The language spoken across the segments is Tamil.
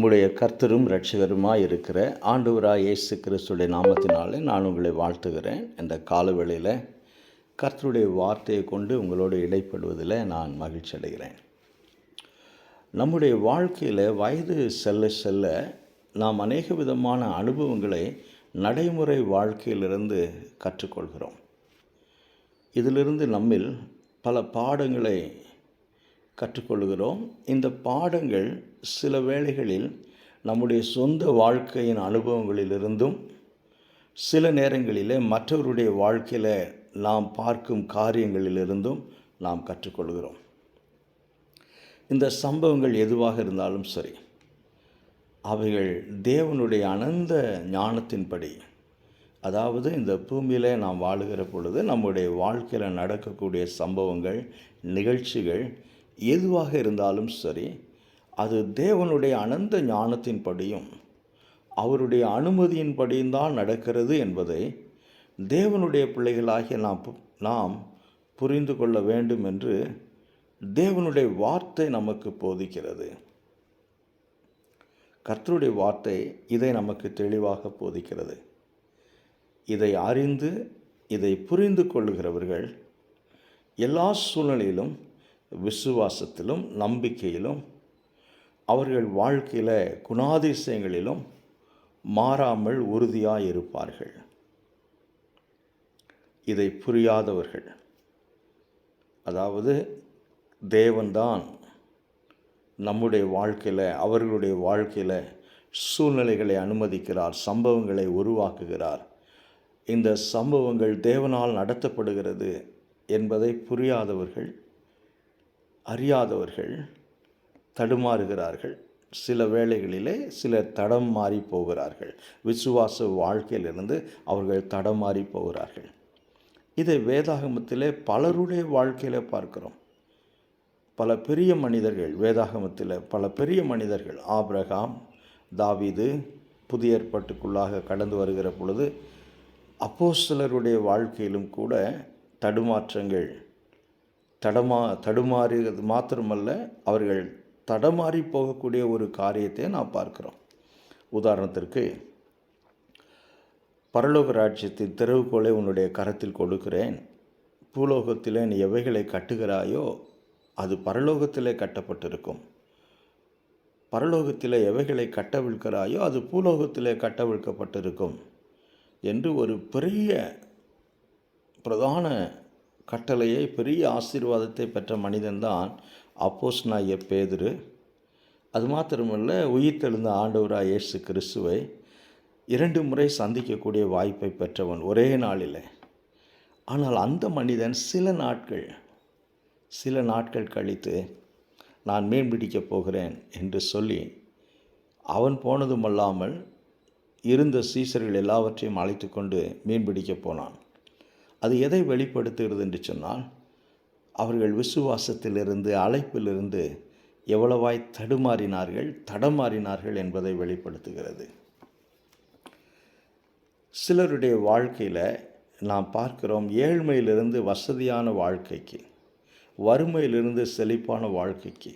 நம்முடைய கர்த்தரும் இரட்சகருமாய் இருக்கிற ஆண்டவராய் இயேசு கிறிஸ்துடைய நாமத்தினாலே நான் உங்களை வாழ்த்துகிறேன். இந்த காலவேளையில் கர்த்தருடைய வார்த்தையை கொண்டு உங்களோடு இடைப்படுவதில் நான் மகிழ்ச்சி அடைகிறேன். நம்முடைய வாழ்க்கையில் வயது செல்ல செல்ல நாம் அநேக விதமான அனுபவங்களை நடைமுறை வாழ்க்கையிலிருந்து கற்றுக்கொள்கிறோம். இதிலிருந்து நம்மில் பல பாடங்களை கற்றுக்கொள்கிறோம். இந்த பாடங்கள் சில வேளைகளில் நம்முடைய சொந்த வாழ்க்கையின் அனுபவங்களிலிருந்தும், சில நேரங்களிலே மற்றவருடைய வாழ்க்கையில் நாம் பார்க்கும் காரியங்களிலிருந்தும் நாம் கற்றுக்கொள்கிறோம். இந்த சம்பவங்கள் எதுவாக இருந்தாலும் சரி, அவைகள் தேவனுடைய அனந்த ஞானத்தின்படி, அதாவது இந்த பூமியில் நாம் வாழுகிற பொழுது நம்முடைய வாழ்க்கையில் நடக்கக்கூடிய சம்பவங்கள், நிகழ்ச்சிகள் எதுவாக இருந்தாலும் சரி, அது தேவனுடைய அனந்த ஞானத்தின்படியும் அவருடைய அனுமதியின்படியும் தான் நடக்கிறது என்பதை தேவனுடைய பிள்ளைகளாகிய நாம் புரிந்து கொள்ள வேண்டும் என்று தேவனுடைய வார்த்தை நமக்கு போதிக்கிறது. கர்த்தருடைய வார்த்தை இதை நமக்கு தெளிவாக போதிக்கிறது. இதை அறிந்து இதை புரிந்து கொள்ளுகிறவர்கள் எல்லா சூழ்நிலையிலும், விசுவாசத்திலும், நம்பிக்கையிலும், அவர்கள் வாழ்க்கையில் குணாதிசயங்களிலும் மாறாமல் உறுதியாக இருப்பார்கள். இதை புரியாதவர்கள், அதாவது தேவன்தான் நம்முடைய வாழ்க்கையில், அவர்களுடைய வாழ்க்கையில் சூழ்நிலைகளை அனுமதிக்கிறார், சம்பவங்களை உருவாக்குகிறார், இந்த சம்பவங்கள் தேவனால் நடத்தப்படுகிறது என்பதை புரியாதவர்கள், அறியாதவர்கள் தடுமாறுகிறார்கள். சில வேளைகளிலே சிலர் தடம் மாறி போகிறார்கள். விசுவாச வாழ்க்கையிலிருந்து அவர்கள் தடம் மாறி போகிறார்கள். இதை வேதாகமத்திலே பலருடைய வாழ்க்கையில் பார்க்கிறோம். பல பெரிய மனிதர்கள், வேதாகமத்தில் பல பெரிய மனிதர்கள், ஆபிரகாம், தாவீது, புதிய ஏற்பாட்டுக்குள்ளாக கடந்து வருகிற பொழுது அப்போஸ்தலருடைய வாழ்க்கையிலும் கூட தடுமாற்றங்கள், தடுமாறியது மாத்திரமல்ல, அவர்கள் தடமாறி போகக்கூடிய ஒரு காரியத்தை நாம் பார்க்கிறோம். உதாரணத்திற்கு, பரலோக ராஜ்யத்தின் திறவுகோலை உன்னுடைய கரத்தில் கொடுக்கிறேன், பூலோகத்திலே நீ எவைகளை கட்டுகிறாயோ அது பரலோகத்திலே கட்டப்பட்டிருக்கும், பரலோகத்திலே எவைகளை கட்டவிழ்க்கிறாயோ அது பூலோகத்திலே கட்டவிழ்க்கப்பட்டிருக்கும் என்று ஒரு பெரிய பிரதான கட்டளையை, பெரிய ஆசீர்வாதத்தை பெற்ற மனிதன்தான் அப்போஸ்தலனாகிய பேதுரு. அது மாத்திரமல்ல, உயிர்த்தெழுந்த ஆண்டவராக இயேசு கிறிஸ்துவை 2 முறை சந்திக்கக்கூடிய வாய்ப்பை பெற்றவன் ஒரே நாளில். ஆனால் அந்த மனிதன் சில நாட்கள் கழித்து நான் மீன் பிடிக்கப் போகிறேன் என்று சொல்லி அவன் போனதுமல்லாமல் இருந்த சீசர்கள் எல்லாவற்றையும் அழைத்து கொண்டு மீன் பிடிக்கப் போனான். அது எதை வெளிப்படுத்துகிறது என்று சொன்னால், அவர்கள் விசுவாசத்திலிருந்து, அழைப்பிலிருந்து எவ்வளவாய் தடமாறினார்கள் என்பதை வெளிப்படுத்துகிறது. சிலருடைய வாழ்க்கையில் நாம் பார்க்கிறோம், ஏழ்மையிலிருந்து வசதியான வாழ்க்கைக்கு, வறுமையிலிருந்து செழிப்பான வாழ்க்கைக்கு,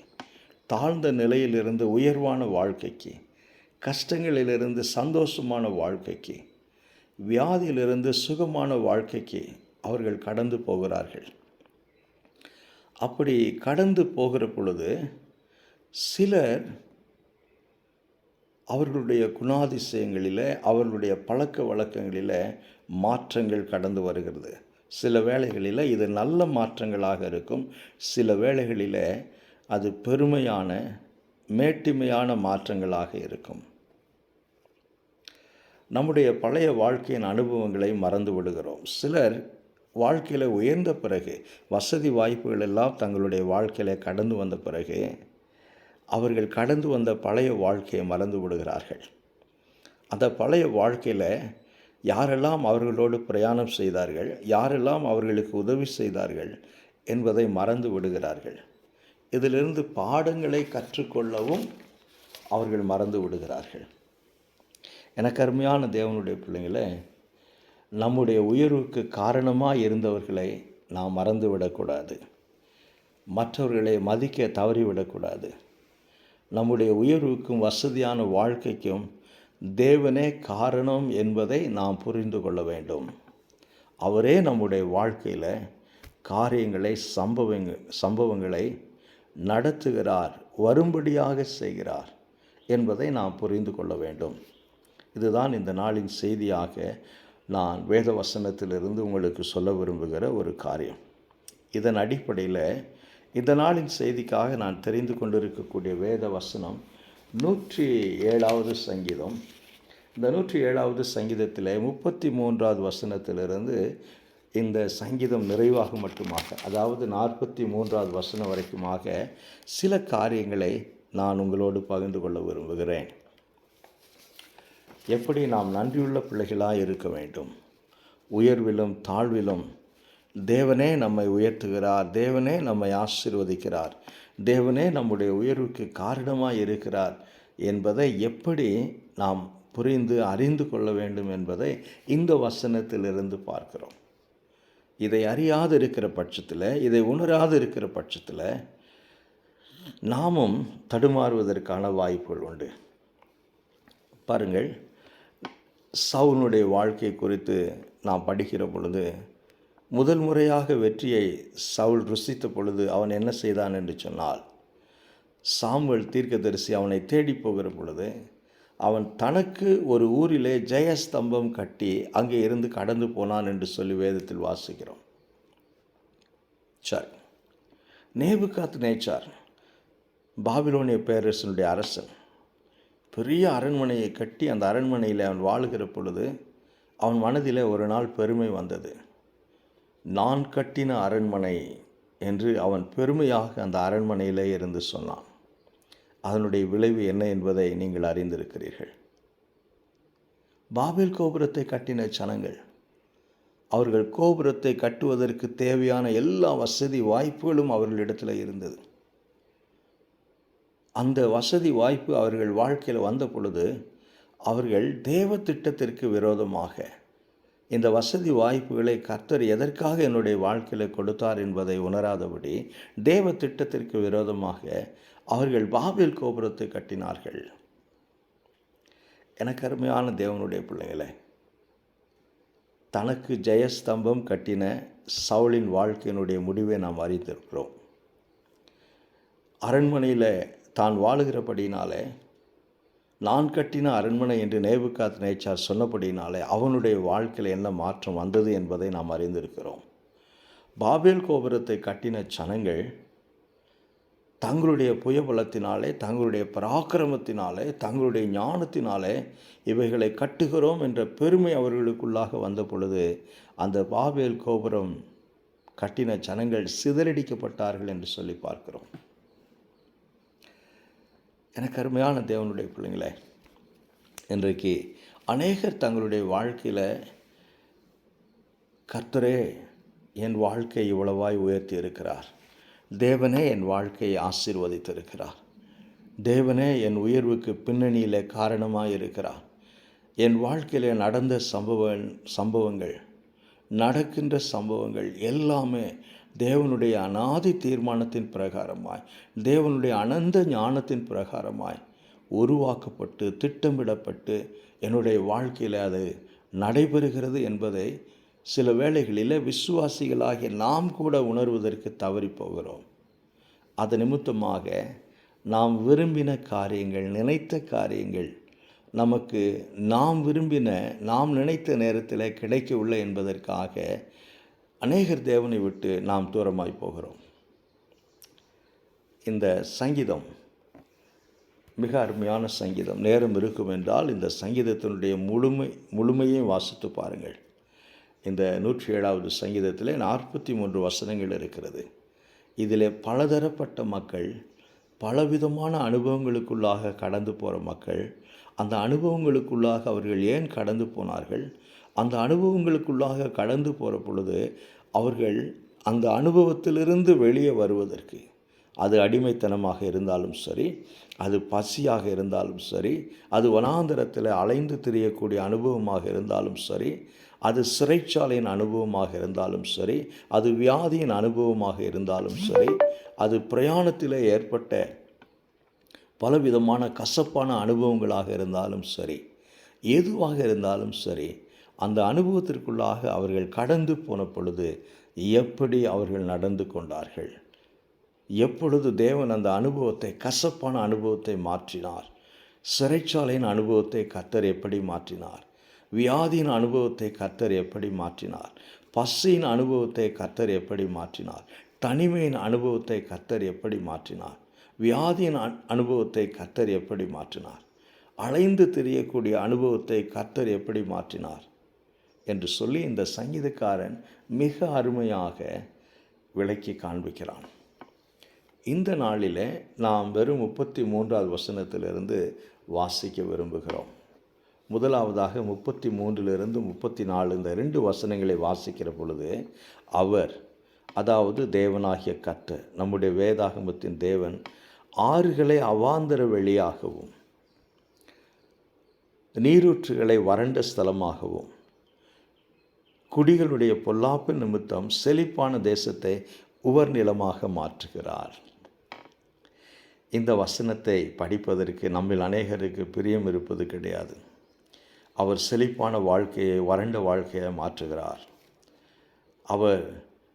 தாழ்ந்த நிலையிலிருந்து உயர்வான வாழ்க்கைக்கு, கஷ்டங்களிலிருந்து சந்தோஷமான வாழ்க்கைக்கு, வியாதியிலிருந்து சுகமான வாழ்க்கைக்கு அவர்கள் கடந்து போகிறார்கள். அப்படி கடந்து போகிற பொழுது சிலர் அவர்களுடைய குணாதிசயங்களில், அவர்களுடைய பழக்க வழக்கங்களில் மாற்றங்கள் கடந்து வருகிறது. சில வேளைகளில் இது நல்ல மாற்றங்களாக இருக்கும், சில வேளைகளில் அது பெருமையான, மேட்டிமையான மாற்றங்களாக இருக்கும். நம்முடைய பழைய வாழ்க்கையின் அனுபவங்களை மறந்து விடுகிறோம். சிலர் வாழ்க்கையில் உயர்ந்த பிறகு, வசதி வாய்ப்புகள் எல்லாம் தங்களுடைய வாழ்க்கையில் கடந்து வந்த பிறகு அவர்கள் கடந்து வந்த பழைய வாழ்க்கையை மறந்து விடுகிறார்கள். அந்த பழைய வாழ்க்கையில் யாரெல்லாம் அவர்களோடு பிரயாணம் செய்தார்கள், யாரெல்லாம் அவர்களுக்கு உதவி செய்தார்கள் என்பதை மறந்து விடுகிறார்கள். இதிலிருந்து பாடங்களை கற்றுக்கொள்ளவும் அவர்கள் மறந்து விடுகிறார்கள். எனக்கு அருமையான தேவனுடைய பிள்ளைங்களே, நம்முடைய உயர்வுக்கு காரணமாக இருந்தவர்களை நாம் மறந்து விடக்கூடாது. மற்றவர்களை மதிக்க தவறிவிடக்கூடாது. நம்முடைய உயர்வுக்கும் வசதியான வாழ்க்கைக்கும் தேவனே காரணம் என்பதை நாம் புரிந்து கொள்ள வேண்டும். அவரே நம்முடைய வாழ்க்கையில் காரியங்களை சம்பவங்களை நடத்துகிறார், வரும்படியாக செய்கிறார் என்பதை நாம் புரிந்து கொள்ள வேண்டும். இதுதான் இந்த நாளின் செய்தியாக நான் வேத வசனத்திலிருந்து உங்களுக்கு சொல்ல விரும்புகிற ஒரு காரியம். இதன் அடிப்படையில் இந்த நாளின் செய்திக்காக நான் தெரிந்து கொண்டிருக்கக்கூடிய வேத வசனம் 107வது சங்கீதம். இந்த 107வது சங்கீதத்தில் 33வது வசனத்திலிருந்து இந்த சங்கீதம் நிறைவாக மட்டுமாக, அதாவது 43வது வசனம் வரைக்குமாக சில காரியங்களை நான் உங்களோடு பகிர்ந்து கொள்ள விரும்புகிறேன். எப்படி நாம் நன்றியுள்ள பிள்ளைகளாக இருக்க வேண்டும், உயர்விலும் தாழ்விலும் தேவனே நம்மை உயர்த்துகிறார், தேவனே நம்மை ஆசீர்வதிக்கிறார், தேவனே நம்முடைய உயர்வுக்கு காரணமாக இருக்கிறார் என்பதை எப்படி நாம் புரிந்து அறிந்து கொள்ள வேண்டும் என்பதை இந்த வசனத்திலிருந்து பார்க்கிறோம். இதை அறியாது இருக்கிற பட்சத்தில், இதை உணராது இருக்கிற பட்சத்தில் நாமும் தடுமாறுவதற்கான வாய்ப்புகள் உண்டு. பாருங்கள், சவுலுடைய வாழ்க்கை குறித்து நாம் படிக்கிற பொழுது, முதல் முறையாக வெற்றியை சவுல் ருசித்த பொழுது அவன் என்ன செய்தான் என்று சொன்னால், சாமுவேல் தீர்க்கதரிசி அவனை தேடி போகிற பொழுது அவன் தனக்கு ஒரு ஊரிலே ஜெயஸ்தம்பம் கட்டி அங்கே இருந்து கடந்து போனான் என்று சொல்லி வேதத்தில் வாசிக்கிறோம். சரி, நேபுகாத்நேச்சார் பாபிலோனிய பேரரசனுடைய அரசன் பெரிய அரண்மனையை கட்டி அந்த அரண்மனையில் அவன் வாழுகிற பொழுது அவன் மனதில் ஒரு நாள் பெருமை வந்தது. நான் கட்டின அரண்மனை என்று அவன் பெருமையாக அந்த அரண்மனையிலே இருந்து சொன்னான். அதனுடைய விளைவு என்ன என்பதை நீங்கள் அறிந்திருக்கிறீர்கள். பாபேல் கோபுரத்தை கட்டின ஜனங்கள், அவர்கள் கோபுரத்தை கட்டுவதற்கு தேவையான எல்லா வசதி வாய்ப்புகளும் அவர்களிடத்தில் இருந்தது. அந்த வசதி வாய்ப்பு அவர்கள் வாழ்க்கையில் வந்த பொழுது அவர்கள் தேவ திட்டத்திற்கு விரோதமாக, இந்த வசதி வாய்ப்புகளை கர்த்தர் எதற்காக என்னுடைய வாழ்க்கையில் கொடுத்தார் என்பதை உணராதபடி தேவ திட்டத்திற்கு விரோதமாக அவர்கள் பாபேல் கோபுரத்தை கட்டினார்கள். எனக்கு அருமையான தேவனுடைய பிள்ளைகளை, தனக்கு ஜெயஸ்தம்பம் கட்டின சவுலின் வாழ்க்கையினுடைய முடிவை நாம் அறிந்திருக்கிறோம். அரண்மனையில் தான் வாழுகிறபடினாலே, நான் கட்டின அரண்மனை என்று நேபுகாத்நேச்சார் சொன்னபடினாலே அவனுடைய வாழ்க்கையில் என்ன மாற்றம் வந்தது என்பதை நாம் அறிந்திருக்கிறோம். பாபேல் கோபுரத்தை கட்டின ஜனங்கள் தங்களுடைய புயபலத்தினாலே, தங்களுடைய பராக்கிரமத்தினாலே, தங்களுடைய ஞானத்தினாலே இவைகளை கட்டுகிறோம் என்ற பெருமை அவர்களுக்குள்ளாக வந்த பொழுது அந்த பாபேல் கோபுரம் கட்டின ஜனங்கள் சிதறடிக்கப்பட்டார்கள் என்று சொல்லி பார்க்கிறோம். எனக்கு அருமையான தேவனுடைய பிள்ளைங்களே, இன்றைக்கு அநேகர் தங்களுடைய வாழ்க்கையில் கர்த்தரே என் வாழ்க்கை இவ்வளவாய் உயர்த்தி இருக்கிறார், தேவனே என் வாழ்க்கையை ஆசீர்வதித்திருக்கிறார், தேவனே என் உயர்வுக்கு பின்னணியில் காரணமாக இருக்கிறார், என் வாழ்க்கையில் நடந்த சம்பவங்கள் நடக்கின்ற சம்பவங்கள் எல்லாமே தேவனுடைய அநாதி தீர்மானத்தின் பிரகாரமாய், தேவனுடைய அனந்த ஞானத்தின் பிரகாரமாய் உருவாக்கப்பட்டு திட்டமிடப்பட்டு என்னுடைய வாழ்க்கையில் அது நடைபெறுகிறது என்பதை சில வேளைகளில் விசுவாசிகளாகிய நாம் கூட உணர்வதற்கு தவறி போகிறோம். அது நிமித்தமாக நாம் விரும்பின காரியங்கள், நினைத்த காரியங்கள் நமக்கு நாம் விரும்பின, நாம் நினைத்த நேரத்தில் கிடைக்கவில்லை என்பதற்காக அநேகர் தேவனை விட்டு நாம் தூரமாய் போகிறோம். இந்த சங்கீதம் மிக அருமையான சங்கீதம். நேரம் இருக்கும் என்றால் இந்த சங்கீதத்தினுடைய முழுமையும் வாசித்து பாருங்கள். இந்த 107வது சங்கீதத்தில் 43 வசனங்கள் இருக்கிறது. இதில் பலதரப்பட்ட மக்கள், பலவிதமான அனுபவங்களுக்குள்ளாக கடந்து போகிற மக்கள், அந்த அனுபவங்களுக்குள்ளாக அவர்கள் ஏன் கடந்து போனார்கள், அந்த அனுபவங்களுக்குள்ளாக கடந்து போகிற பொழுது அவர்கள் அந்த அனுபவத்திலிருந்து வெளியே வருவதற்கு, அது அடிமைத்தனமாக இருந்தாலும் சரி, அது பசியாக இருந்தாலும் சரி, அது வனாந்தரத்தில் அலைந்து திரியக்கூடிய அனுபவமாக இருந்தாலும் சரி, அது சிறைச்சாலையின் அனுபவமாக இருந்தாலும் சரி, அது வியாதியின் அனுபவமாக இருந்தாலும் சரி, அது பிரயாணத்தில் ஏற்பட்ட பலவிதமான கசப்பான அனுபவங்களாக இருந்தாலும் சரி, எதுவாக இருந்தாலும் சரி, அந்த அனுபவத்திற்குள்ளாக அவர்கள் கடந்து போன பொழுது எப்படி அவர்கள் நடந்து கொண்டார்கள், எப்பொழுது தேவன் அந்த அனுபவத்தை, கசப்பான அனுபவத்தை மாற்றினார், சிறைச்சாலையின் அனுபவத்தை கர்த்தர் எப்படி மாற்றினார், வியாதியின் அனுபவத்தை கர்த்தர் எப்படி மாற்றினார், பசியின் அனுபவத்தை கர்த்தர் எப்படி மாற்றினார், தனிமையின் அனுபவத்தை கர்த்தர் எப்படி மாற்றினார், வியாதியின் அனுபவத்தை கர்த்தர் எப்படி மாற்றினார், அலைந்து திரியக்கூடிய அனுபவத்தை கர்த்தர் எப்படி மாற்றினார் என்று சொல்லி இந்த சங்கீதக்காரன் மிக அருமையாக விளக்கி காண்பிக்கிறான். இந்த நாளில் நாம் வெறும் 33வது வசனத்திலிருந்து வாசிக்க விரும்புகிறோம். முதலாவதாக 33லிருந்து 34 இந்த 2 வசனங்களை வாசிக்கிற பொழுது அவர், அதாவது தேவனாகிய கர்த்தர், நம்முடைய வேதாகமத்தின் தேவன், ஆறுகளை அவாந்தர வெளியாகவும் நீரூற்றுகளை வறண்ட ஸ்தலமாகவும் குடிகளுடைய பொல்லாப்பு நிமித்தம் செழிப்பான தேசத்தை உவர் நிலமாக மாற்றுகிறார். இந்த வசனத்தை படிப்பதற்கு நம்மில் அநேகருக்கு பிரியம் இருப்பது கிடையாது. அவர் செழிப்பான வாழ்க்கையை வறண்ட வாழ்க்கையை மாற்றுகிறார்.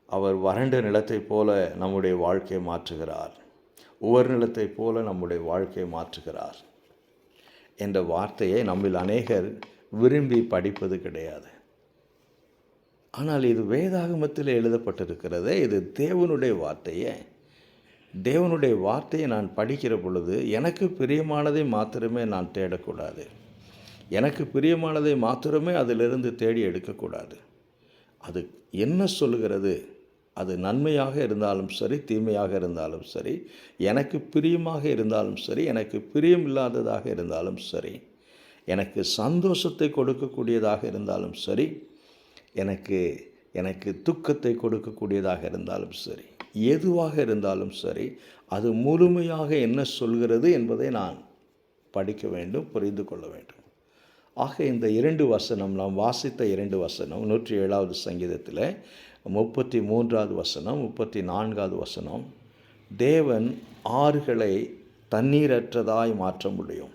அவர் வறண்ட நிலத்தைப் போல நம்முடைய வாழ்க்கையை மாற்றுகிறார். உவர் நிலத்தைப் போல நம்முடைய வாழ்க்கையை மாற்றுகிறார் என்ற வார்த்தையை நம்மில் அநேகர் விரும்பி படிப்பது கிடையாது. ஆனால் இது வேதாகமத்தில் எழுதப்பட்டிருக்கிறதே, இது தேவனுடைய வார்த்தையை நான் படிக்கிற பொழுது எனக்கு பிரியமானதை மாத்திரமே நான் தேடக்கூடாது. எனக்கு பிரியமானதை மாத்திரமே அதிலிருந்து தேடி எடுக்கக்கூடாது. அது என்ன சொல்லுகிறது, அது நன்மையாக இருந்தாலும் சரி, தீமையாக இருந்தாலும் சரி, எனக்கு பிரியமாக இருந்தாலும் சரி, எனக்கு பிரியம் இல்லாததாக இருந்தாலும் சரி, எனக்கு சந்தோஷத்தை கொடுக்கக்கூடியதாக இருந்தாலும் சரி, எனக்கு துக்கத்தை கொடுக்கக்கூடியதாக இருந்தாலும் சரி, எதுவாக இருந்தாலும் சரி, அது முழுமையாக என்ன சொல்கிறது என்பதை நான் படிக்க வேண்டும், புரிந்து கொள்ள வேண்டும். ஆக இந்த 2 வசனம், நாம் வாசித்த 2 வசனம், 107வது சங்கீதத்தில் 33வது வசனம், 34வது வசனம், தேவன் ஆறுகளை தண்ணீரற்றதாய் மாற்ற முடியும்.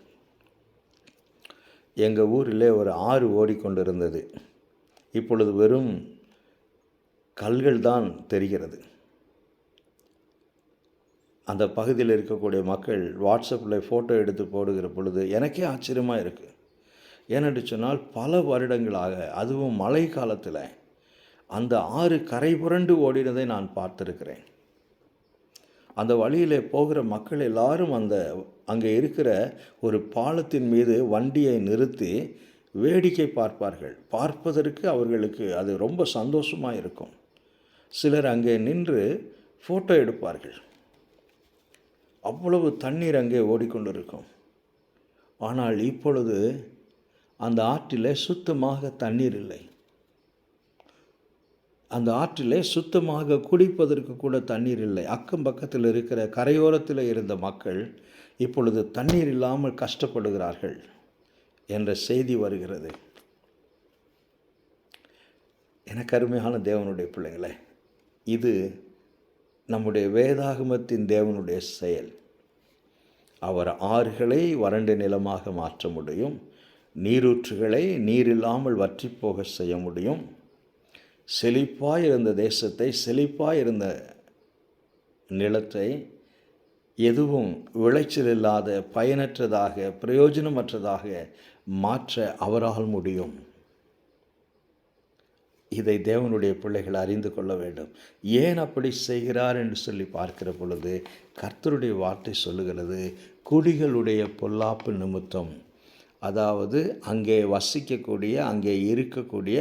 எங்கள் ஊரில் ஒரு ஆறு ஓடிக்கொண்டிருந்தது. இப்பொழுது வெறும் கல்கள் தான் தெரிகிறது. அந்த பகுதியில் இருக்கக்கூடிய மக்கள் வாட்ஸ்அப்பில் ஃபோட்டோ எடுத்து போடுகிற பொழுது எனக்கே ஆச்சரியமாக இருக்குது. ஏனென்று சொன்னால் பல வருடங்களாக, அதுவும் மழை காலத்தில் அந்த ஆறு கரை புரண்டு ஓடினதை நான் பார்த்துருக்கிறேன். அந்த வழியில் போகிற மக்கள் எல்லாரும் அங்கே இருக்கிற ஒரு பாலத்தின் மீது வண்டியை நிறுத்தி வேடிக்கை பார்ப்பார்கள். பார்ப்பதற்கு அவர்களுக்கு அது ரொம்ப சந்தோஷமாக இருக்கும். சிலர் அங்கே நின்று ஃபோட்டோ எடுப்பார்கள். அவ்வளவு தண்ணீர் அங்கே ஓடிக்கொண்டிருக்கும். ஆனால் இப்பொழுது அந்த ஆற்றில் சுத்தமாக தண்ணீர் இல்லை. அந்த ஆற்றில் சுத்தமாக குடிப்பதற்கு கூட தண்ணீர் இல்லை. அக்கம் பக்கத்தில் இருக்கிற கரையோரத்தில் இருந்த மக்கள் இப்பொழுது தண்ணீர் இல்லாமல் கஷ்டப்படுகிறார்கள் என்ற செய்தி வருகிறது. எனக்கு அருமையான தேவனுடைய பிள்ளைகளே, இது நம்முடைய வேதாகமத்தின் தேவனுடைய செயல். அவர் ஆறுகளை வறண்ட நிலமாக மாற்ற முடியும், நீரூற்றுகளை நீரில்லாமல் வற்றிப்போக செய்ய முடியும், செழிப்பாய் இருந்த தேசத்தை, செழிப்பாய் இருந்த நிலத்தை எதுவும் விளைச்சல் இல்லாத, பயனற்றதாக, பிரயோஜனமற்றதாக மாற்ற அவரால் முடியும். இதை தேவனுடைய பிள்ளைகள் அறிந்து கொள்ள வேண்டும். ஏன் அப்படி செய்கிறார் என்று சொல்லி பார்க்கிற பொழுது கர்த்தருடைய வார்த்தை சொல்லுகிறது, குடிகளுடைய பொல்லாப்பு நிமித்தம், அதாவது அங்கே வசிக்கக்கூடிய, அங்கே இருக்கக்கூடிய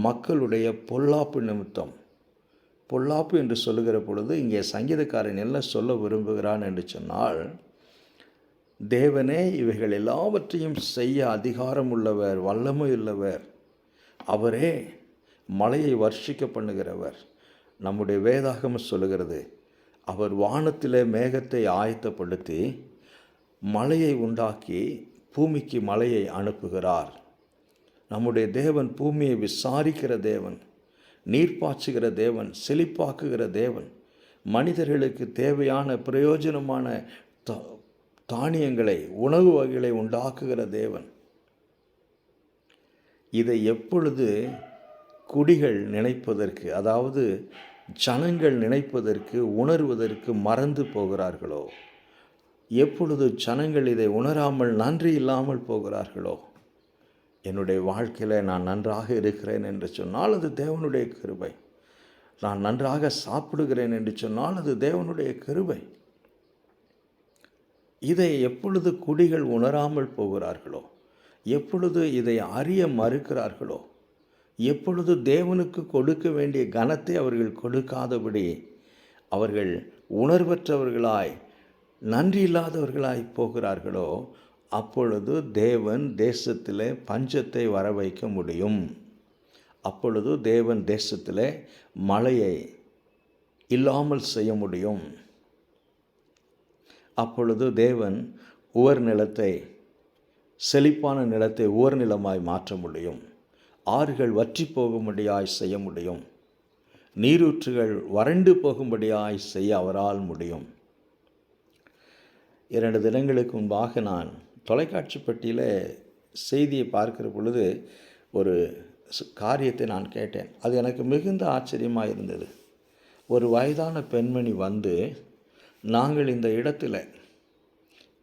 மக்களுடைய பொல்லாப்பு நிமித்தம். பொல்லாப்பு என்று சொல்லுகிற பொழுது இங்கே சங்கீதக்காரன் என்ன சொல்ல விரும்புகிறான் என்று சொன்னால், தேவனே இவைகள் எல்லாவற்றையும் செய்ய அதிகாரம் உள்ளவர், வல்லமையுள்ளவர். அவரே மழையை வர்ஷிக்க பண்ணுகிறவர். நம்முடைய வேதாகமம் சொல்லுகிறது, அவர் வானத்திலே மேகத்தை ஆயத்தப்படுத்தி மழையை உண்டாக்கி பூமிக்கு மழையை அனுப்புகிறார். நம்முடைய தேவன் பூமியை விசாரிக்கிற தேவன், நீர்ப்பாய்ச்சுகிற தேவன், செழிப்பாக்குகிற தேவன், மனிதர்களுக்கு தேவையான பிரயோஜனமான தானியங்களை, உணவு வகைகளை உண்டாக்குகிற தேவன். இதை எப்பொழுது குடிகள் நினைப்பதற்கு, அதாவது ஜனங்கள் நினைப்பதற்கு, உணர்வதற்கு மறந்து போகிறார்களோ, எப்பொழுது ஜனங்கள் இதை உணராமல் நன்றி இல்லாமல் போகிறார்களோ, என்னுடைய வாழ்க்கையில் நான் நன்றாக இருக்கிறேன் என்று சொன்னால் அது தேவனுடைய கிருபை. நான் நன்றாக சாப்பிடுகிறேன் என்று சொன்னால் அது தேவனுடைய கிருபை. இதை எப்பொழுது குடிகள் உணராமல் போகிறார்களோ, எப்பொழுது இதை அறிய மறுக்கிறார்களோ, எப்பொழுது தேவனுக்கு கொடுக்க வேண்டிய கனத்தை அவர்கள் கொடுக்காதபடி அவர்கள் உணர்வற்றவர்களாய், நன்றி இல்லாதவர்களாய் போகிறார்களோ, அப்பொழுது தேவன் தேசத்திலே பஞ்சத்தை வர வைக்க முடியும். அப்பொழுது தேவன் தேசத்திலே மழையை இல்லாமல் செய்ய முடியும். அப்பொழுது தேவன் உவர் நிலத்தை, செழிப்பான நிலத்தை உவர் நிலமாய் மாற்ற முடியும். ஆறுகள் வற்றி போகும்படியாய் செய்ய முடியும். நீரூற்றுகள் வறண்டு போகும்படியாய் செய்ய அவரால் முடியும். 2 தினங்களுக்கு முன்பாக நான் தொலைக்காட்சி பெட்டியில் செய்தியை பார்க்கிற பொழுது ஒரு காரியத்தை நான் கேட்டேன். அது எனக்கு மிகுந்த ஆச்சரியமாக இருந்தது. ஒரு வயதான பெண்மணி வந்து, நாங்கள் இந்த இடத்துல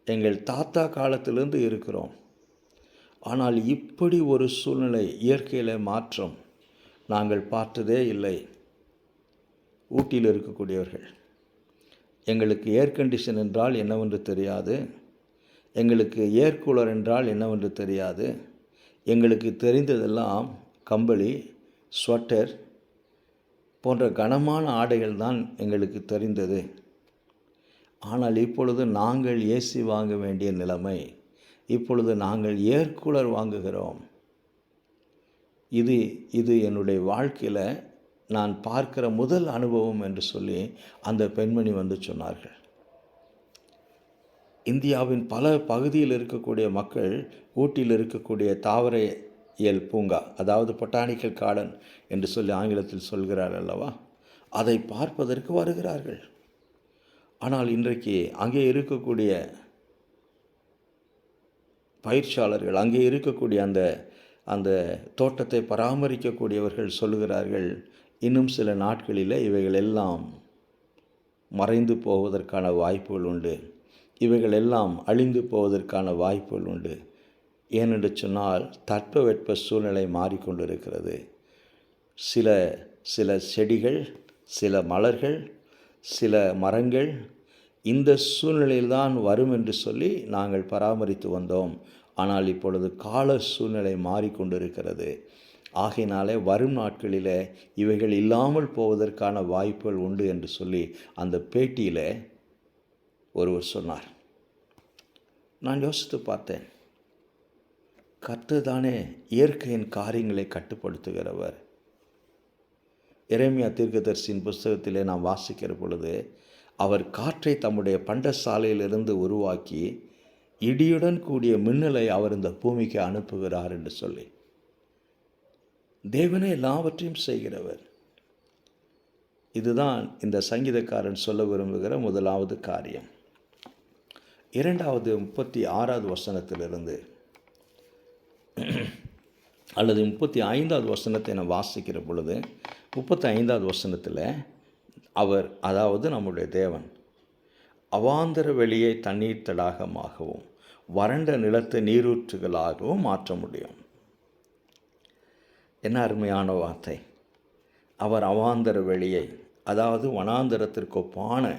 எங்கள் தாத்தா காலத்திலிருந்து இருக்கிறோம், ஆனால் இப்படி ஒரு சூழ்நிலை, இயற்கையில் மாற்றம் நாங்கள் பார்த்ததே இல்லை. ஊட்டியில் இருக்கக்கூடியவர்கள், எங்களுக்கு ஏர் கண்டிஷன் என்றால் என்னவென்று தெரியாது, எங்களுக்கு ஏர் கூலர் என்றால் என்னவென்று தெரியாது. எங்களுக்கு தெரிந்ததெல்லாம் கம்பளி, ஸ்வெட்டர் போன்ற கனமான ஆடைகள் தான் எங்களுக்கு தெரிந்தது. ஆனால் இப்பொழுது நாங்கள் ஏசி வாங்க வேண்டிய நிலைமை, இப்பொழுது நாங்கள் ஏர் கூலர் வாங்குகிறோம். இது என்னுடைய வாழ்க்கையில் நான் பார்க்கிற முதல் அனுபவம் என்று சொல்லி அந்த பெண்மணி வந்து சொன்னார்கள். இந்தியாவின் பல பகுதியில் இருக்கக்கூடிய மக்கள் ஊட்டியில் இருக்கக்கூடிய தாவரவியல் பூங்கா, அதாவது பொட்டானிக்கல் கார்டன் என்று சொல்லி ஆங்கிலத்தில் சொல்கிறார் அல்லவா, அதை பார்ப்பதற்கு வருகிறார்கள். ஆனால் இன்றைக்கு அங்கே இருக்கக்கூடிய பயிற்சியாளர்கள், அங்கே இருக்கக்கூடிய அந்த தோட்டத்தை பராமரிக்கக்கூடியவர்கள் சொல்லுகிறார்கள், இன்னும் சில நாட்களில் இவைகள் எல்லாம் மறைந்து போவதற்கான வாய்ப்புகள் உண்டு, இவைகள் எல்லாம் அழிந்து போவதற்கான வாய்ப்புகள் உண்டு. ஏனென்று சொன்னால் தட்பவெட்ப சூழ்நிலை மாறிக்கொண்டிருக்கிறது. சில செடிகள், சில மலர்கள், சில மரங்கள் இந்த சூழ்நிலையில்தான் வரும் என்று சொல்லி நாங்கள் பராமரித்து வந்தோம். ஆனால் இப்பொழுது கால சூழ்நிலை மாறிக்கொண்டிருக்கிறது. ஆகையினாலே வரும் நாட்களில் இவைகள் இல்லாமல் போவதற்கான வாய்ப்புகள் உண்டு என்று சொல்லி அந்த பேட்டியில் ஒருவர் சொன்னார். நான் யோசித்து பார்த்தேன், கர்த்தர் தானே இயற்கையின் காரியங்களை கட்டுப்படுத்துகிறவர். எரேமியா தீர்க்கதரிசியின் புஸ்தகத்திலே நாம் வாசிக்கிற பொழுது, அவர் காற்றை தம்முடைய பண்டசாலையிலிருந்து உருவாக்கி இடியுடன் கூடிய மின்னலை அவர் இந்த பூமிக்கு அனுப்புகிறார் என்று சொல்லி, தேவனே எல்லாவற்றையும் செய்கிறவர். இதுதான் இந்த சங்கீதக்காரன் சொல்ல விரும்புகிற முதலாவது காரியம். 36வது வசனத்திலிருந்து அல்லது 35வது வசனத்தை நான் வாசிக்கிற பொழுது, 35வது வசனத்தில் அவர், அதாவது நம்முடைய தேவன், அவாந்தர வெளியை தண்ணீர் தடாகமாகவும் வறண்ட நிலத்தை நீரூற்றுகளாகவும் மாற்ற முடியும். என்ன அருமையான வார்த்தை! அவர் அவாந்தர வெளியை, அதாவது வனாந்தரத்திற்கு ஒப்பான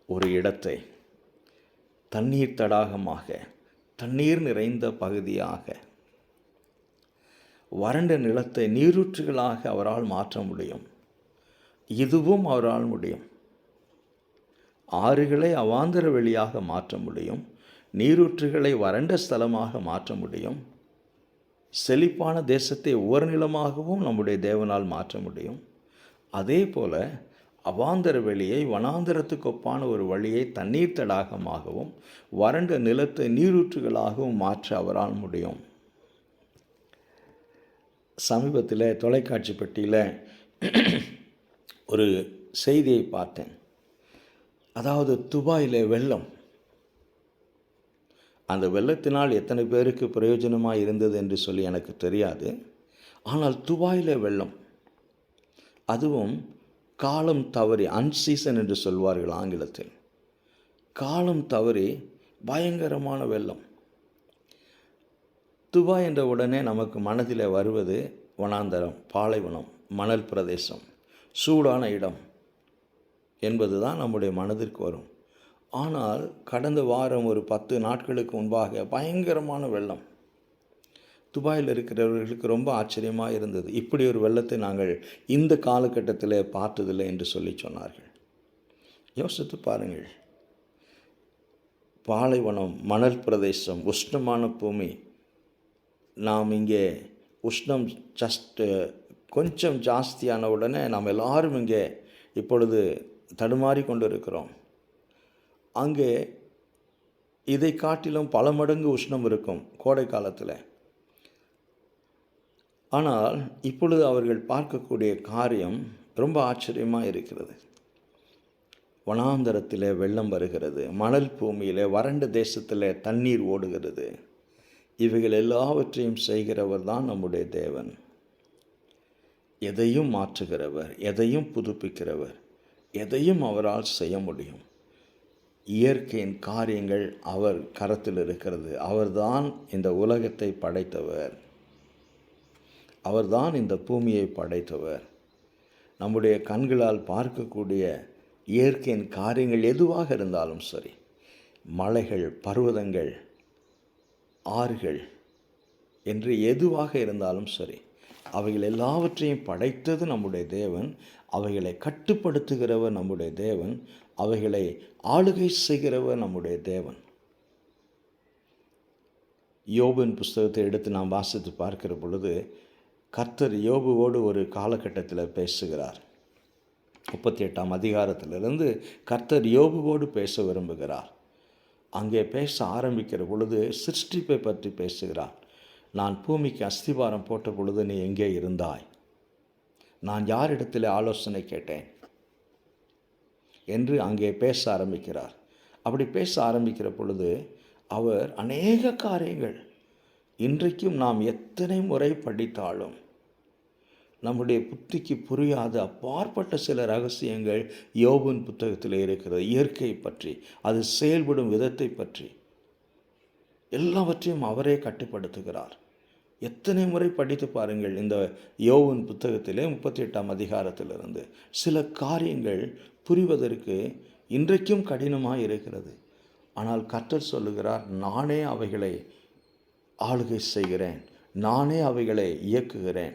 ஒரு இடத்தை தண்ணீர் தடாகமாக, தண்ணீர் நிறைந்த பகுதியாக, வறண்ட நிலத்தை நீரூற்றுகளாக அவரால் மாற்ற முடியும். இதுவும் அவரால் முடியும். ஆறுகளை அவாந்தர வெளியாக மாற்ற முடியும், நீரூற்றுகளை வறண்ட ஸ்தலமாக மாற்ற முடியும், செழிப்பான தேசத்தை உவர் நிலமாகவும் நம்முடைய தேவனால் மாற்ற முடியும். அதே போல அவாந்தர வெளியை வனாந்தரத்துக்கு ஒப்பான ஒரு வழியை தண்ணீர் தடாகமாகவும் வறண்ட நிலத்தை நீரூற்றுகளாகவும் மாற்ற அவரால் முடியும். சமீபத்தில் தொலைக்காட்சி பெட்டியில் ஒரு செய்தியை பார்த்தேன். அதாவது துபாயில் வெள்ளம், அந்த வெள்ளத்தினால் எத்தனை பேருக்கு பிரயோஜனமாக இருந்தது என்று சொல்லி எனக்கு தெரியாது. ஆனால் துபாயில் வெள்ளம், அதுவும் காலம் தவறி, அன்சீசன் என்று சொல்வார்கள் ஆங்கிலத்தில், காலம் தவறி பயங்கரமான வெள்ளம். துபாய் என்ற உடனே நமக்கு மனதில் வருவது வனாந்தரம், பாலைவனம், மணல் பிரதேசம், சூடான இடம் என்பது தான் நம்முடைய மனதிற்கு வரும். ஆனால் கடந்த வாரம் ஒரு 10 நாட்களுக்கு முன்பாக பயங்கரமான வெள்ளம். துபாயில் இருக்கிறவர்களுக்கு ரொம்ப ஆச்சரியமாக இருந்தது. இப்படி ஒரு வெள்ளத்தை நாங்கள் இந்த காலகட்டத்தில் பார்த்ததில்லை என்று சொல்லி சொன்னார்கள். யோசித்து பாருங்கள், பாலைவனம், மணல் பிரதேசம், உஷ்ணமான பூமி. நாம் இங்கே உஷ்ணம் கொஞ்சம் ஜாஸ்தியான உடனே நாம் எல்லாரும் இங்கே இப்பொழுது தடுமாறி கொண்டு இருக்கிறோம். அங்கே இதை காட்டிலும் பல மடங்கு உஷ்ணம் இருக்கும் கோடை காலத்தில். ஆனால் இப்பொழுது அவர்கள் பார்க்கக்கூடிய காரியம் ரொம்ப ஆச்சரியமாக இருக்கிறது. வனாந்தரத்தில் வெள்ளம் வருகிறது, மணல் பூமியில், வறண்ட தேசத்தில் தண்ணீர் ஓடுகிறது. இவைகள் எல்லாவற்றையும் செய்கிறவர் தான் நம்முடைய தேவன். எதையும் மாற்றுகிறவர், எதையும் புதுப்பிக்கிறவர், எதையும் அவரால் செய்ய முடியும். இயற்கையின் காரியங்கள் அவர் கரத்தில் இருக்கிறது. அவர்தான் இந்த உலகத்தை படைத்தவர், அவர்தான் இந்த பூமியை படைத்தவர். நம்முடைய கண்களால் பார்க்கக்கூடிய இயற்கையின் காரியங்கள் எதுவாக இருந்தாலும் சரி, மலைகள், பர்வதங்கள், ஆறுகள் என்று எதுவாக இருந்தாலும் சரி, அவைகள் எல்லாவற்றையும் படைத்தது நம்முடைய தேவன். அவைகளை கட்டுப்படுத்துகிறவர் நம்முடைய தேவன். அவைகளை ஆளுகை செய்கிறவர் நம்முடைய தேவன். யோபின் புஸ்தகத்தை எடுத்து நாம் வாசித்து பார்க்கிற பொழுது கர்த்தர் யோபுவோடு ஒரு காலகட்டத்தில் பேசுகிறார். 38ஆம் அதிகாரத்திலிருந்து கர்த்தர் யோபுவோடு பேச விரும்புகிறார். அங்கே பேச ஆரம்பிக்கிற பொழுது சிருஷ்டிப்பை பற்றி பேசுகிறார். நான் பூமிக்கு அஸ்திவாரம் போட்ட பொழுது நீ எங்கே இருந்தாய்? நான் யாரிடத்தில் ஆலோசனை கேட்டேன் என்று அங்கே பேச ஆரம்பிக்கிறார். அப்படி பேச ஆரம்பிக்கிற பொழுது அவர் அநேக காரியங்கள் இன்றைக்கும் நாம் எத்தனை முறை படித்தாலும் நம்முடைய புத்திக்கு புரியாத அப்பாற்பட்ட சில ரகசியங்கள் யோபின் புத்தகத்தில் இருக்கிறது. இயற்கை பற்றி, அது செயல்படும் விதத்தை பற்றி எல்லாவற்றையும் அவரே கட்டுப்படுத்துகிறார். எத்தனை முறை படித்து பாருங்கள். இந்த யோபின் புத்தகத்திலே 38ஆம் அதிகாரத்திலிருந்து சில காரியங்கள் புரிவதற்கு இன்றைக்கும் கடினமாக இருக்கிறது. ஆனால் கர்த்தர் சொல்லுகிறார், நானே அவைகளை ஆளுகை செய்கிறேன், நானே அவைகளை இயக்குகிறேன்,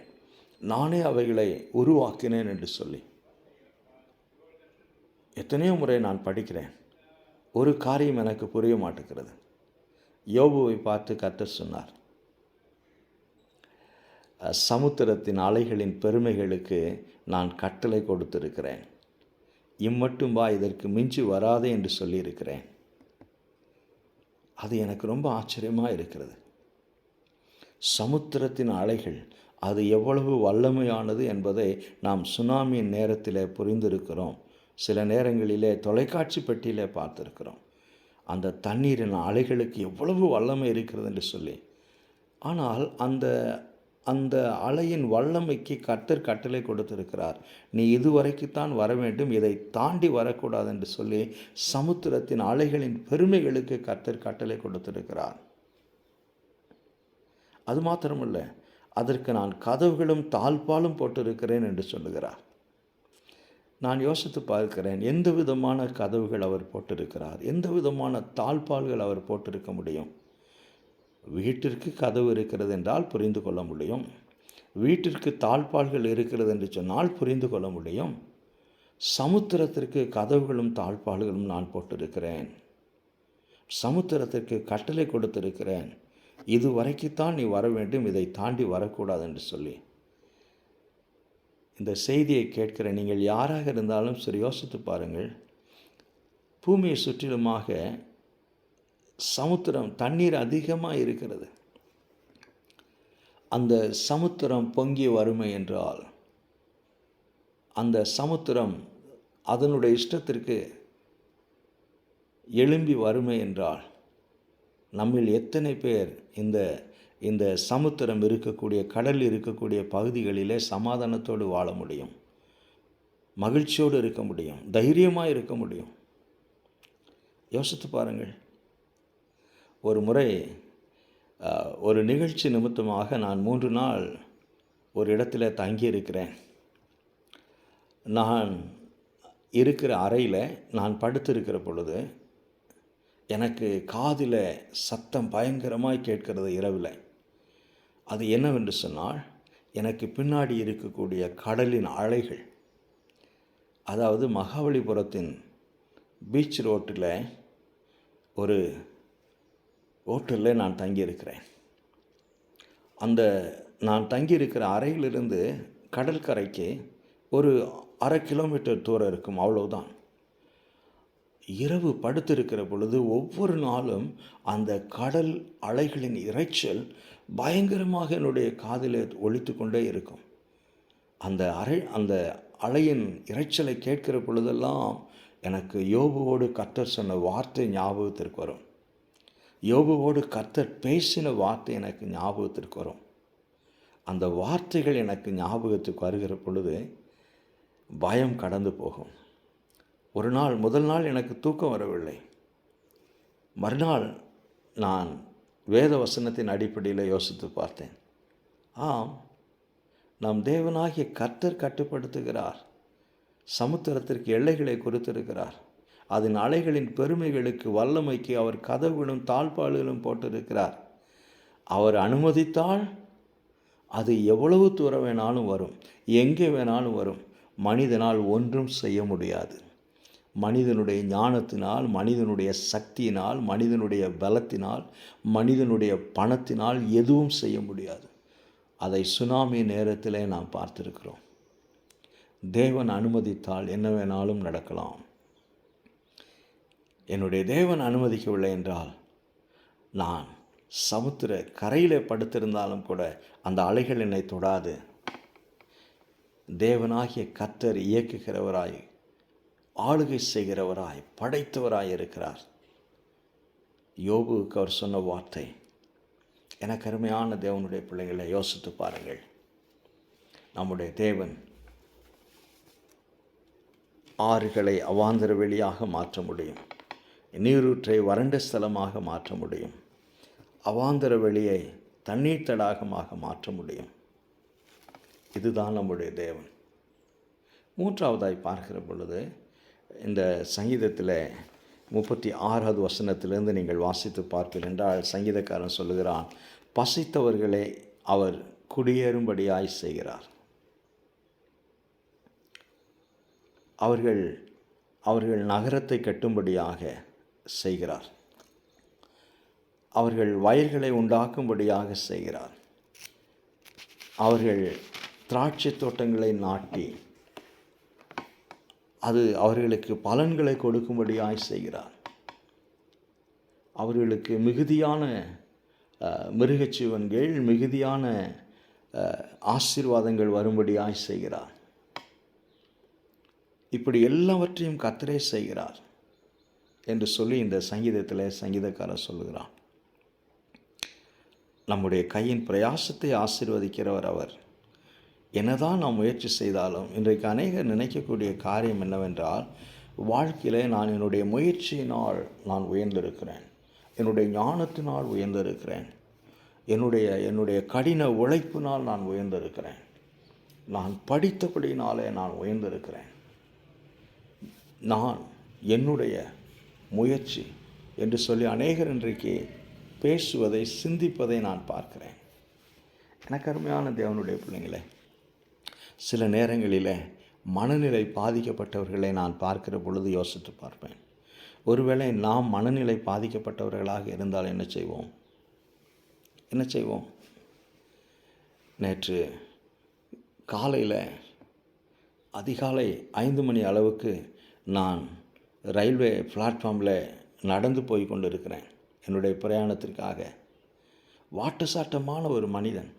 நானே அவைகளை உருவாக்கினேன் என்று சொல்லி. எத்தனையோ முறை நான் படிக்கிறேன், ஒரு காரியம் எனக்கு புரிய மாட்டேங்கிறது. யோபுவை பார்த்து கர்த்தர் சொன்னார், சமுத்திரத்தின் அலைகளின் பெருமைகளுக்கு நான் கட்டளை கொடுத்திருக்கிறேன், இம்மட்டும் வா, இதற்கு மிஞ்சி வராதே என்று சொல்லியிருக்கிறேன். அது எனக்கு ரொம்ப ஆச்சரியமாக இருக்கிறது. சமுத்திரத்தின் அலைகள் அது எவ்வளவு வல்லமையானது என்பதை நாம் சுனாமியின் நேரத்தில் புரிந்திருக்கிறோம். சில நேரங்களிலே தொலைக்காட்சி பெட்டியிலே பார்த்துருக்கிறோம். அந்த தண்ணீரின் அலைகளுக்கு எவ்வளவு வல்லமை இருக்கிறது என்று சொல்லி. ஆனால் அந்த அலையின் வல்லமைக்கு கர்த்தர் கட்டளை கொடுத்திருக்கிறார், நீ இதுவரைக்குத்தான் வர வேண்டும், இதை தாண்டி வரக்கூடாது என்று சொல்லி சமுத்திரத்தின் அலைகளின் பெருமைகளுக்கு கர்த்தர் கட்டளை கொடுத்திருக்கிறார். அது மாத்திரமல்ல, அதற்கு நான் கதவுகளும் தாழ்பாலும் போட்டிருக்கிறேன் என்று சொல்லுகிறார். நான் யோசித்து பார்க்கிறேன், எந்த விதமான கதவுகள் அவர் போட்டிருக்கிறார், எந்த விதமான தாழ்பால்கள் அவர் போட்டிருக்க முடியும்? வீட்டிற்கு கதவு இருக்கிறது என்றால் புரிந்து கொள்ள முடியும், வீட்டிற்கு தாழ்பால்கள் இருக்கிறது என்று சொன்னால் புரிந்து கொள்ள முடியும். சமுத்திரத்திற்கு கதவுகளும் தாழ்பால்களும் நான் போட்டிருக்கிறேன், சமுத்திரத்திற்கு கட்டளை கொடுத்திருக்கிறேன், இது வரைக்குத்தான் நீ வர வேண்டும், இதை தாண்டி வரக்கூடாது என்று சொல்லி. இந்த செய்தியை கேட்கிற நீங்கள் யாராக இருந்தாலும் சரி, யோசித்து பாருங்கள். பூமியை சுற்றிலுமாக சமுத்திரம், தண்ணீர் அதிகமாக இருக்கிறது. அந்த சமுத்திரம் பொங்கி வறுமை என்றால், அந்த சமுத்திரம் அதனுடைய இஷ்டத்திற்கு எழும்பி வறுமை என்றால், நம்மில் எத்தனை பேர் இந்த இந்த சமுத்திரம் இருக்கக்கூடிய, கடல் இருக்கக்கூடிய பகுதிகளிலே சமாதானத்தோடு வாழ முடியும், மகிழ்ச்சியோடு இருக்க முடியும், தைரியமாக இருக்க முடியும்? யோசித்து பாருங்கள். ஒரு முறை ஒரு நிகழ்ச்சி நிமித்தமாக நான் 3 நாள் ஒரு இடத்துல தங்கியிருக்கிறேன். நான் இருக்கிற அறையில் நான் படுத்திருக்கிற பொழுது எனக்கு காதில் சத்தம் பயங்கரமாய் கேட்கிறது இரவில். அது என்னவென்று சொன்னால், எனக்கு பின்னாடி இருக்கக்கூடிய கடலின் அலைகள். அதாவது மகாபலிபுரத்தின் பீச் ரோட்டில் ஒரு ஹோட்டலில் நான் தங்கியிருக்கிறேன். அந்த நான் தங்கியிருக்கிற அறையிலிருந்து கடற்கரைக்கு ஒரு 1/2 கிலோமீட்டர் தூரம் இருக்கும், அவ்வளவுதான். இரவு படுத்திருக்கிற பொழுது ஒவ்வொரு நாளும் அந்த கடல் அலைகளின் இரைச்சல் பயங்கரமாக என்னுடைய காதில் ஒலித்து கொண்டே இருக்கும். அந்த அலையின் இரைச்சலை கேட்கிற பொழுதெல்லாம் எனக்கு யோபுவோடு கர்த்தர் சொன்ன வார்த்தை ஞாபகத்திற்கு வரும். யோபுவோடு கர்த்தர் பேசின வார்த்தை எனக்கு ஞாபகத்திற்கு வரும். அந்த வார்த்தைகள் எனக்கு ஞாபகத்துக்கு வருகிற பொழுது பயம் கடந்து போகும். ஒரு நாள், முதல் நாள் எனக்கு தூக்கம் வரவில்லை. மறுநாள் நான் வேத வசனத்தின் அடிப்படையில் யோசித்து பார்த்தேன். ஆம், நம் தேவனாகிய கர்த்தர் கட்டுப்படுத்துகிறார். சமுத்திரத்திற்கு எல்லைகளை குறித்திருக்கிறார். அதன் அலைகளின் பெருமைகளுக்கு, வல்லமைக்கு அவர் கதவுகளும் தாழ்பால்களும் போட்டிருக்கிறார். அவர் அனுமதித்தால் அது எவ்வளவு தூரம் வேணாலும் வரும், எங்கே வேணாலும் வரும். மனிதனால் ஒன்றும் செய்ய முடியாது. மனிதனுடைய ஞானத்தினால், மனிதனுடைய சக்தியினால், மனிதனுடைய பலத்தினால், மனிதனுடைய பணத்தினால் எதுவும் செய்ய முடியாது. அதை சுனாமி நேரத்திலே நாம் பார்த்திருக்கிறோம். தேவன் அனுமதித்தால் என்ன வேணாலும் நடக்கலாம். என்னுடைய தேவன் அனுமதிக்கவில்லை என்றால் நான் சமுத்திர கரையிலே படுத்திருந்தாலும் கூட அந்த அலைகள் என்னை தொடாது. தேவனாகிய கர்த்தர் இயக்குகிறவராய், ஆளுகை செய்கிறவராய், படைத்தவராய் இருக்கிறார். யோபுவுக்கு அவர் சொன்ன வார்த்தை. எனக்கு அருமையான தேவனுடைய பிள்ளைகளை, யோசித்து பாருங்கள். நம்முடைய தேவன் ஆறுகளை அவாந்தர வெளியாக மாற்ற முடியும். நீரூற்றை வறண்ட ஸ்தலமாக மாற்ற முடியும். அவாந்தர வெளியை தண்ணீர் தடாகமாக மாற்ற முடியும். இதுதான் நம்முடைய தேவன். மூன்றாவதாய் பார்க்கிற பொழுது, இந்த சங்கீதத்தில் 36வது வசனத்திலிருந்து நீங்கள் வாசித்து பார்ப்பீர்கள் என்றால், சங்கீதக்காரன் சொல்லுகிறான், பசித்தவர்களை அவர் குடியேறும்படியாய் செய்கிறார். அவர்கள் நகரத்தை கட்டும்படியாக செய்கிறார். அவர்கள் வயல்களை உண்டாக்கும்படியாக செய்கிறார். அவர்கள் திராட்சை தோட்டங்களை நாட்டி அது அவர்களுக்கு பலன்களை கொடுக்கும்படியாய் செய்கிறார். அவர்களுக்கு மிகுதியான மிருகஜீவன்கள், மிகுதியான ஆசீர்வாதங்கள் வரும்படியாய் செய்கிறார். இப்படி எல்லாவற்றையும் கர்த்தரே செய்கிறார் என்று சொல்லி இந்த சங்கீதத்தில் சங்கீதக்காரர் சொல்லுகிறான். நம்முடைய கையின் பிரயாசத்தை ஆசீர்வதிக்கிறவர் அவர். என்னதான் நாம் முயற்சி செய்தாலும், இன்றைக்கு அநேகர் நினைக்கக்கூடிய காரியம் என்னவென்றால், வாழ்க்கையில் நான் என்னுடைய முயற்சியினால் நான் உயர்ந்திருக்கிறேன், என்னுடைய ஞானத்தினால் உயர்ந்திருக்கிறேன், என்னுடைய கடின உழைப்பினால் நான் உயர்ந்திருக்கிறேன், நான் படித்தபடினாலே நான் உயர்ந்திருக்கிறேன், நான் என்னுடைய முயற்சி என்று சொல்லி அநேகர் இன்றைக்கு பேசுவதை, சிந்திப்பதை நான் பார்க்கிறேன். எனக்கு அருமையான தேவனுடைய பிள்ளைங்களே, சில நேரங்களில் மனநிலை பாதிக்கப்பட்டவர்களை நான் பார்க்கிற பொழுது யோசித்து பார்ப்பேன். ஒருவேளை நாம் மனநிலை பாதிக்கப்பட்டவர்களாக இருந்தால் என்ன செய்வோம்? நேற்று காலையில் அதிகாலை 5 மணி அளவுக்கு நான் ரயில்வே பிளாட்ஃபார்மில் நடந்து போய் கொண்டு இருக்கிறேன் என்னுடைய பிரயாணத்திற்காக. வாட்டசாட்டமான ஒரு மனிதன்,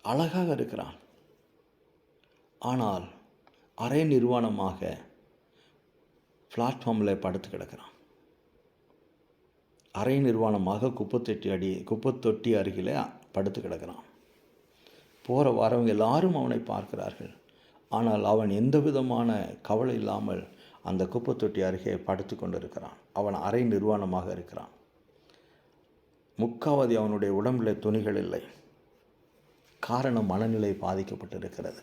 அழகாக இருக்கிறான். ஆனால் அரை நிர்வாணமாக பிளாட்ஃபார்மில் படுத்து கிடக்கிறான். அரை நிர்வாணமாக குப்பத்தொட்டி அருகிலே படுத்து கிடக்கிறான். போகிற வரவங்க எல்லாரும் அவனை பார்க்கிறார்கள். ஆனால் அவன் எந்த விதமான கவலை இல்லாமல் அந்த குப்பத்தொட்டி அருகே படுத்து கொண்டிருக்கிறான். அவன் அரை நிர்வாணமாக இருக்கிறான். முக்காவதி அவனுடைய உடம்பில் துணிகள் இல்லை. காரணம், மனநிலை பாதிக்கப்பட்டிருக்கிறது.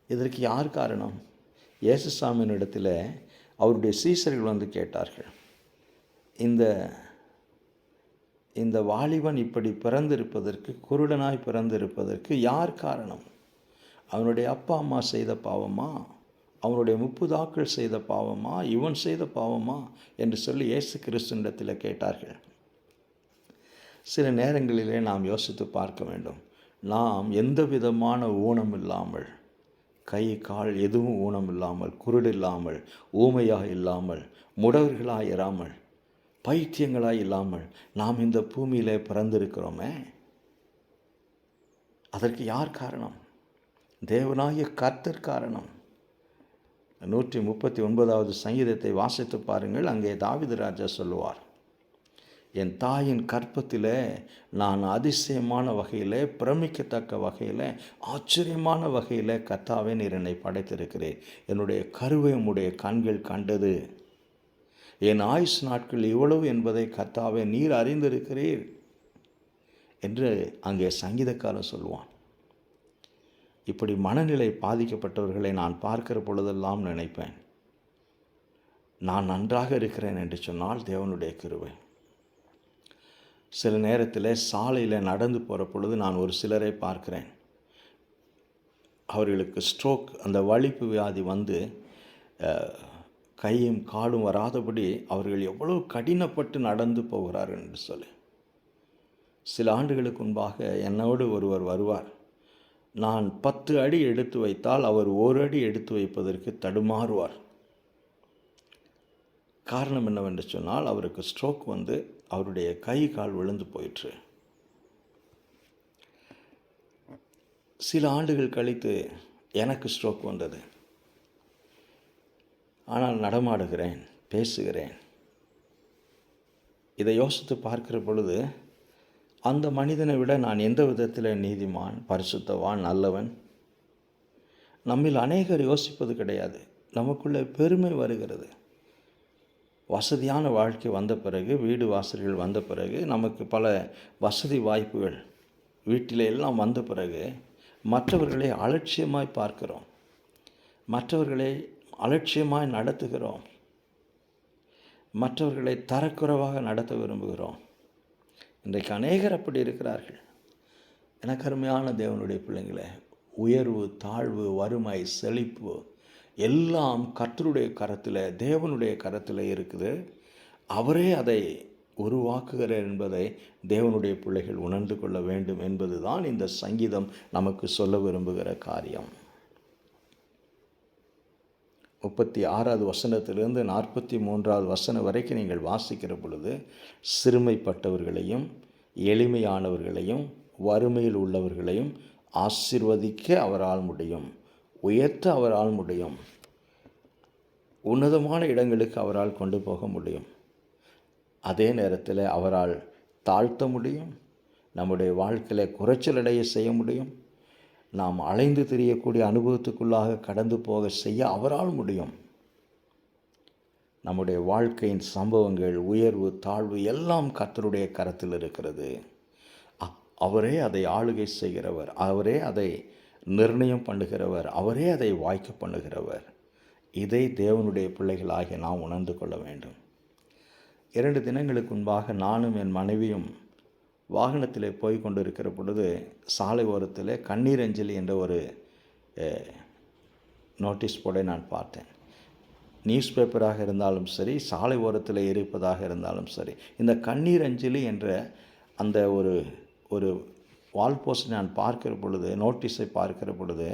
இதற்கு யார் காரணம்? இயேசுசாமியின் இடத்துல அவருடைய சீசர்கள் வந்து கேட்டார்கள், இந்த வாலிபன் இப்படி பிறந்திருப்பதற்கு, குருடனாய் பிறந்திருப்பதற்கு யார் காரணம்? அவனுடைய அப்பா அம்மா செய்த பாவமா? அவனுடைய முப்புதாக்கள் செய்த பாவமா? இவன் செய்த பாவமா என்று சொல்லி இயேசு கிறிஸ்துவினிடத்தில் கேட்டார்கள். சில நேரங்களிலே நாம் யோசித்து பார்க்க வேண்டும். நாம் எந்த விதமான ஊனம் இல்லாமல், கை கால் எதுவும் ஊனம் இல்லாமல், குருடு இல்லாமல், ஊமையாக இல்லாமல், முடவர்களாக இராமல், பைத்தியங்களாக இல்லாமல் நாம் இந்த பூமியிலே பிறந்திருக்கிறோமே, அதற்கு யார் காரணம்? தேவனாகிய கர்த்தர் காரணம். 139வது சங்கீதத்தை வாசித்து பாருங்கள். அங்கே தாவீது ராஜா சொல்லுவார், என் தாயின் கற்பத்திலே நான் அதிசயமான வகையில், பிரமிக்கத்தக்க வகையில், ஆச்சரியமான வகையில் கர்த்தாவே நீர் என்னை படைத்திருக்கிறேன். என்னுடைய கருவை உம்முடைய கண்கள் கண்டது. என் ஆயுசு நாட்கள் இவ்வளவு என்பதை கர்த்தாவே நீர் அறிந்திருக்கிறீர் என்று அங்கே சங்கீதக்காரன் சொல்லுவான். இப்படி மனநிலை பாதிக்கப்பட்டவர்களை நான் பார்க்கிற பொழுதெல்லாம் நினைப்பேன், நான் நன்றாக இருக்கிறேன் என்று சொன்னால் தேவனுடைய கிருபை. சில நேரத்தில் சாலையில் நடந்து போகிற பொழுது நான் ஒரு சிலரை பார்க்கிறேன். அவர்களுக்கு ஸ்ட்ரோக், அந்த வலிப்பு வியாதி வந்து கையும் காலும் வராதபடி அவர்கள் எவ்வளவு கடினப்பட்டு நடந்து போகிறார்கள் என்று சொல்லி. சில ஆண்டுகளுக்கு முன்பாக என்னோடு ஒருவர் வருவார். நான் 10 அடி எடுத்து வைத்தால் அவர் 1 அடி எடுத்து வைப்பதற்கு தடுமாறுவார். காரணம் என்னவென்று சொன்னால், அவருக்கு ஸ்ட்ரோக் வந்து அவருடைய கை கால் விழுந்து போயிற்று. சில ஆண்டுகள் கழித்து எனக்கு ஸ்ட்ரோக் வந்தது. ஆனால் நடமாடுகிறேன், பேசுகிறேன். இதை யோசித்து பார்க்கிற பொழுது, அந்த மனிதனை விட நான் எந்த விதத்தில் நீதிமான், பரிசுத்தவான், நல்லவன்? நம்மில் அநேகர் யோசிப்பது கிடையாது. நமக்குள்ளே பெருமை வருகிறது. வசதியான வாழ்க்கை வந்த பிறகு, வீடு வாசல்கள் வந்த பிறகு, நமக்கு பல வசதி வாய்ப்புகள் வீட்டில் எல்லாம் வந்த பிறகு மற்றவர்களை அலட்சியமாய் பார்க்கிறோம், மற்றவர்களை அலட்சியமாய் நடத்துகிறோம், மற்றவர்களை தரக்குறைவாக நடத்த விரும்புகிறோம். இன்றைக்கு அநேகர் அப்படி இருக்கிறார்கள். எனக்கு அருமையான தேவனுடைய பிள்ளைங்களே, உயர்வு, தாழ்வு, வறுமை, செழிப்பு எல்லாம் கர்த்தருடைய கரத்தில், தேவனுடைய கரத்தில் இருக்குது. அவரே அதை உருவாக்குகிறார் என்பதை தேவனுடைய பிள்ளைகள் உணர்ந்து கொள்ள வேண்டும் என்பது தான் இந்த சங்கீதம் நமக்கு சொல்ல விரும்புகிற காரியம். 36வது வசனத்திலிருந்து 43வது வசனம் வரைக்கும் நீங்கள் வாசிக்கிற பொழுது, சிறுமைப்பட்டவர்களையும் எளிமையானவர்களையும் வறுமையில் உள்ளவர்களையும் ஆசீர்வதிக்க அவரால் முடியும், உயர்த்த அவரால் முடியும், உன்னதமான இடங்களுக்கு அவரால் கொண்டு போக முடியும். அதே நேரத்தில் அவரால் தாழ்த்த முடியும், நம்முடைய வாழ்க்கையில் குறைச்சலடைய செய்ய முடியும், நாம் அலைந்து திரியக்கூடிய அனுபவத்துக்குள்ளாக கடந்து போக செய்ய அவரால் முடியும். நம்முடைய வாழ்க்கையின் சம்பவங்கள், உயர்வு, தாழ்வு எல்லாம் கர்த்தருடைய கரத்தில் இருக்கிறது. அவரே அதை ஆளுகை செய்கிறவர், அவரே அதை நிர்ணயம் பண்ணுகிறவர், அவரே அதை வாய்க்க பண்ணுகிறவர். இதை தேவனுடைய பிள்ளைகளாகிய நாம் உணர்ந்து கொள்ள வேண்டும். 2 தினங்களுக்கு முன்பாக நானும் என் மனைவியும் வாகனத்தில் போய் கொண்டு இருக்கிற பொழுது, சாலை ஓரத்தில் கண்ணீர் அஞ்சலி என்ற ஒரு நோட்டீஸ் போர்டை நான் பார்த்தேன். நியூஸ் பேப்பராக இருந்தாலும் சரி, சாலை ஓரத்தில் இருப்பதாக இருந்தாலும் சரி, இந்த கண்ணீர் அஞ்சலி என்ற அந்த ஒரு வால் போஸ்ட் நான் பார்க்கிற பொழுது, நோட்டீஸை பார்க்கிற பொழுது,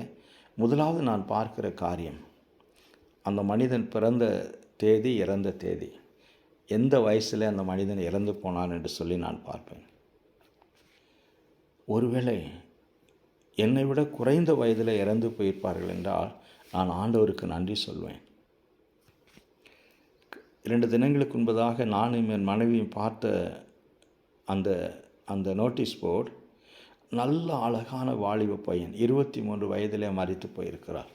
முதலாவது நான் பார்க்கிற காரியம், அந்த மனிதன் பிறந்த தேதி, இறந்த தேதி, எந்த வயசில் அந்த மனிதன் இறந்து போனான் என்று சொல்லி நான் பார்ப்பேன். ஒருவேளை என்னை விட குறைந்த வயதில் இறந்து போயிருப்பார்கள் என்றால் நான் ஆண்டவருக்கு நன்றி சொல்வேன். 2 தினங்களுக்கு முன்பதாக நானும் என் மனைவியும் பார்த்த அந்த அந்த நோட்டீஸ் போர்டு, நல்ல அழகான வாலிப பையன் 23 வயதிலே மரித்து போயிருக்கிறார்.